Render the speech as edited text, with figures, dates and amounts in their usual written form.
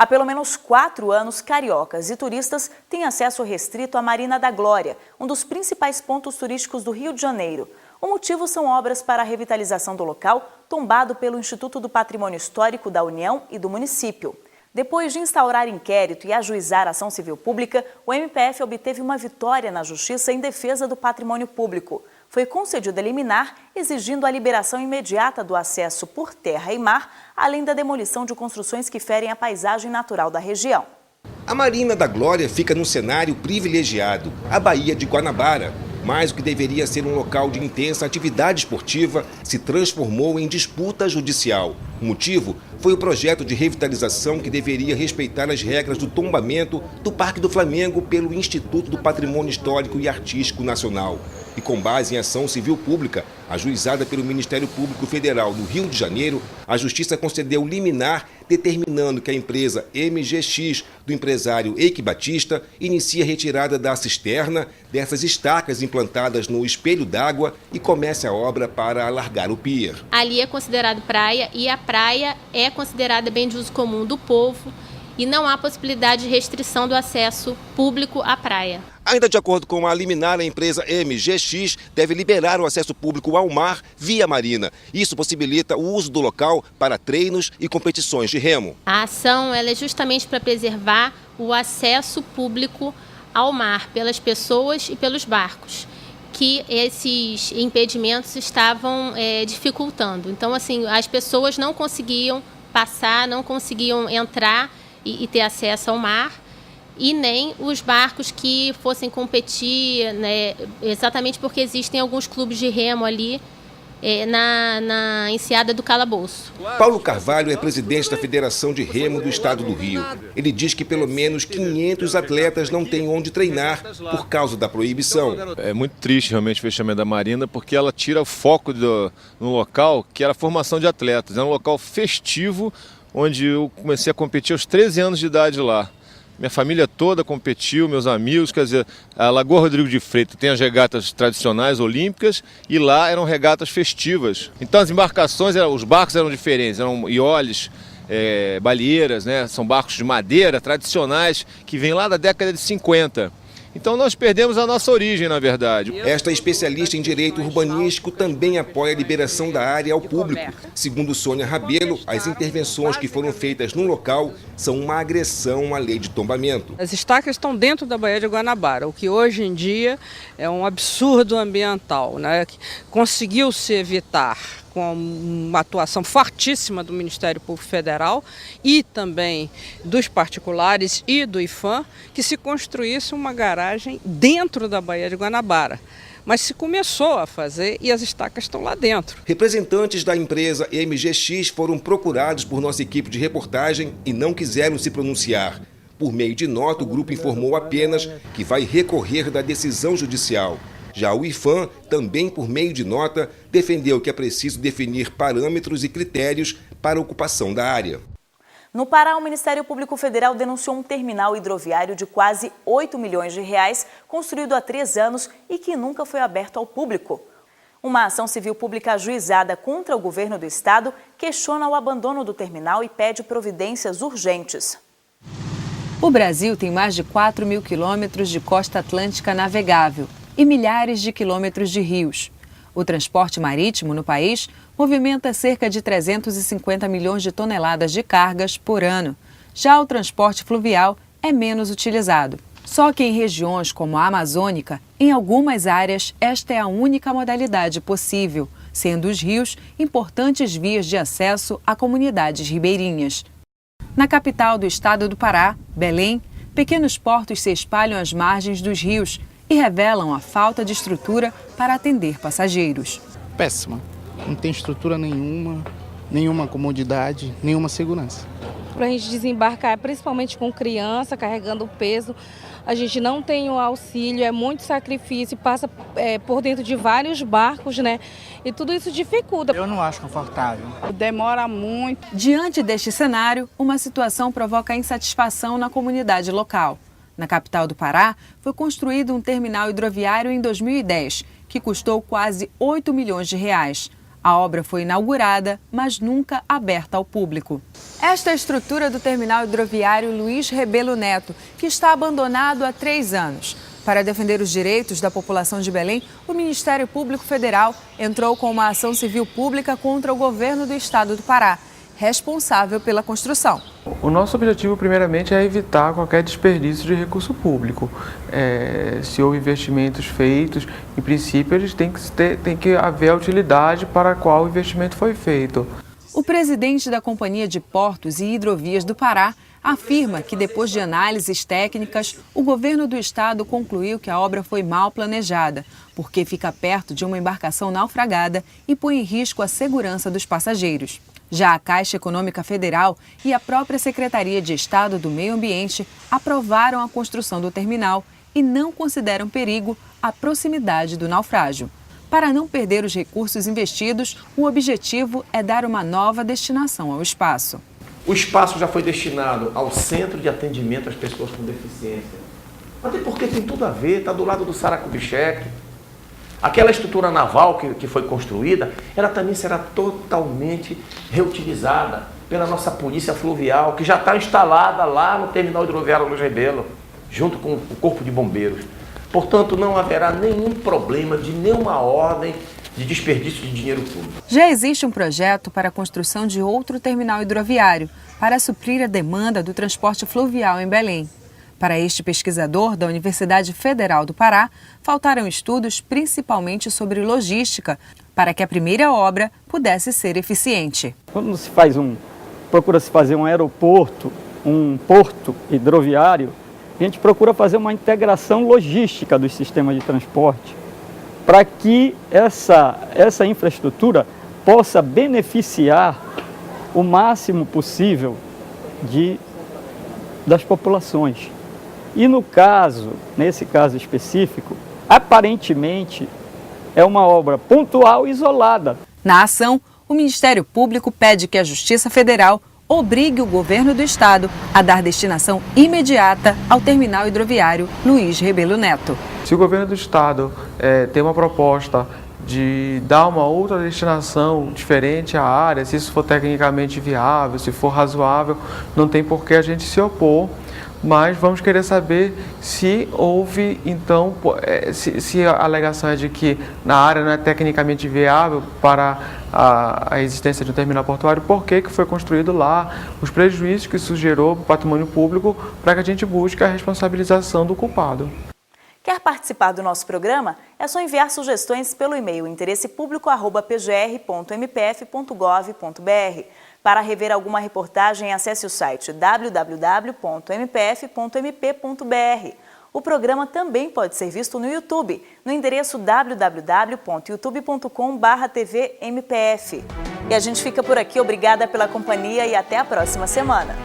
Há pelo menos 4 anos, cariocas e turistas têm acesso restrito à Marina da Glória, um dos principais pontos turísticos do Rio de Janeiro. O motivo são obras para a revitalização do local, tombado pelo Instituto do Patrimônio Histórico da União e do município. Depois de instaurar inquérito e ajuizar ação civil pública, o MPF obteve uma vitória na Justiça em defesa do patrimônio público. Foi concedida liminar, exigindo a liberação imediata do acesso por terra e mar, além da demolição de construções que ferem a paisagem natural da região. A Marina da Glória fica num cenário privilegiado, a Baía de Guanabara. Mas o que deveria ser um local de intensa atividade esportiva se transformou em disputa judicial. O motivo foi o projeto de revitalização que deveria respeitar as regras do tombamento do Parque do Flamengo pelo Instituto do Patrimônio Histórico e Artístico Nacional. E com base em ação civil pública, ajuizada pelo Ministério Público Federal do Rio de Janeiro, a Justiça concedeu liminar, determinando que a empresa MGX do empresário Eike Batista inicie a retirada da cisterna, dessas estacas implantadas no espelho d'água e comece a obra para alargar o pier. Ali é considerado praia e a praia é considerada bem de uso comum do povo e não há possibilidade de restrição do acesso público à praia. Ainda de acordo com a liminar, a empresa MGX deve liberar o acesso público ao mar via marina. Isso possibilita o uso do local para treinos e competições de remo. A ação ela é justamente para preservar o acesso público ao mar pelas pessoas e pelos barcos, que esses impedimentos estavam dificultando. Então, assim, as pessoas não conseguiam passar, não conseguiam entrar e ter acesso ao mar, e nem os barcos que fossem competir, né, exatamente porque existem alguns clubes de remo ali na enseada do Calabouço. Paulo Carvalho é presidente da Federação de Remo do Estado do Rio. Ele diz que pelo menos 500 atletas não têm onde treinar por causa da proibição. É muito triste realmente o fechamento da Marina, porque ela tira o foco no local que era a formação de atletas. É um local festivo, onde eu comecei a competir aos 13 anos de idade lá. Minha família toda competiu, meus amigos, quer dizer, a Lagoa Rodrigo de Freitas tem as regatas tradicionais olímpicas e lá eram regatas festivas. Então as embarcações, os barcos eram diferentes, eram ioles, baleeiras, né? São barcos de madeira tradicionais que vêm lá da década de 50. Então nós perdemos a nossa origem, na verdade. Esta especialista em direito urbanístico também apoia a liberação da área ao público. Segundo Sônia Rabelo, as intervenções que foram feitas no local são uma agressão à lei de tombamento. As estacas estão dentro da Baía de Guanabara, o que hoje em dia é um absurdo ambiental, né? Conseguiu-se evitar com uma atuação fortíssima do Ministério Público Federal e também dos particulares e do IPHAN, que se construísse uma garagem dentro da Baía de Guanabara. Mas se começou a fazer e as estacas estão lá dentro. Representantes da empresa MGX foram procurados por nossa equipe de reportagem e não quiseram se pronunciar. Por meio de nota, o grupo informou apenas que vai recorrer da decisão judicial. Já o IPHAN, também por meio de nota, defendeu que é preciso definir parâmetros e critérios para a ocupação da área. No Pará, o Ministério Público Federal denunciou um terminal hidroviário de quase 8 milhões de reais, construído há 3 anos e que nunca foi aberto ao público. Uma ação civil pública ajuizada contra o governo do estado questiona o abandono do terminal e pede providências urgentes. O Brasil tem mais de 4 mil quilômetros de costa atlântica navegável e milhares de quilômetros de rios. O transporte marítimo no país movimenta cerca de 350 milhões de toneladas de cargas por ano. Já o transporte fluvial é menos utilizado. Só que em regiões como a Amazônica, em algumas áreas, esta é a única modalidade possível, sendo os rios importantes vias de acesso a comunidades ribeirinhas. Na capital do estado do Pará, Belém, pequenos portos se espalham às margens dos rios e revelam a falta de estrutura para atender passageiros. Péssima. Não tem estrutura nenhuma comodidade, nenhuma segurança. Para a gente desembarcar, principalmente com criança, carregando peso, a gente não tem o auxílio, é muito sacrifício, passa por dentro de vários barcos, né? E tudo isso dificulta. Eu não acho confortável. Demora muito. Diante deste cenário, uma situação provoca insatisfação na comunidade local. Na capital do Pará, foi construído um terminal hidroviário em 2010, que custou quase 8 milhões de reais. A obra foi inaugurada, mas nunca aberta ao público. Esta é a estrutura do terminal hidroviário Luiz Rebelo Neto, que está abandonado há 3 anos. Para defender os direitos da população de Belém, o Ministério Público Federal entrou com uma ação civil pública contra o governo do estado do Pará, responsável pela construção. O nosso objetivo, primeiramente, é evitar qualquer desperdício de recurso público. Se houve investimentos feitos, em princípio, eles tem que haver a utilidade para a qual o investimento foi feito. O presidente da Companhia de Portos e Hidrovias do Pará afirma que, depois de análises técnicas, o governo do estado concluiu que a obra foi mal planejada, porque fica perto de uma embarcação naufragada e põe em risco a segurança dos passageiros. Já a Caixa Econômica Federal e a própria Secretaria de Estado do Meio Ambiente aprovaram a construção do terminal e não consideram perigo a proximidade do naufrágio. Para não perder os recursos investidos, o objetivo é dar uma nova destinação ao espaço. O espaço já foi destinado ao Centro de Atendimento às Pessoas com Deficiência. Até porque tem tudo a ver, está do lado do Saracubicheque. Aquela estrutura naval que foi construída, ela também será totalmente reutilizada pela nossa polícia fluvial, que já está instalada lá no terminal hidroviário Luiz Rebelo, junto com o Corpo de Bombeiros. Portanto, não haverá nenhum problema de nenhuma ordem de desperdício de dinheiro público. Já existe um projeto para a construção de outro terminal hidroviário para suprir a demanda do transporte fluvial em Belém. Para este pesquisador da Universidade Federal do Pará, faltaram estudos principalmente sobre logística para que a primeira obra pudesse ser eficiente. Quando procura-se fazer um aeroporto, um porto hidroviário, a gente procura fazer uma integração logística dos sistemas de transporte para que essa infraestrutura possa beneficiar o máximo possível das populações. E nesse caso específico, aparentemente é uma obra pontual e isolada. Na ação, o Ministério Público pede que a Justiça Federal obrigue o governo do estado a dar destinação imediata ao terminal hidroviário Luiz Rebelo Neto. Se o governo do estado tem uma proposta de dar uma outra destinação diferente à área, se isso for tecnicamente viável, se for razoável, não tem por que a gente se opor. Mas vamos querer saber se houve, então, se a alegação é de que na área não é tecnicamente viável para a existência de um terminal portuário, por que foi construído lá, os prejuízos que isso gerou para o patrimônio público, para que a gente busque a responsabilização do culpado. Quer participar do nosso programa? É só enviar sugestões pelo e-mail interessepublico@pgr.mpf.gov.br. Para rever alguma reportagem, acesse o site www.mpf.mp.br. O programa também pode ser visto no YouTube, no endereço www.youtube.com/tvmpf. E a gente fica por aqui, obrigada pela companhia e até a próxima semana.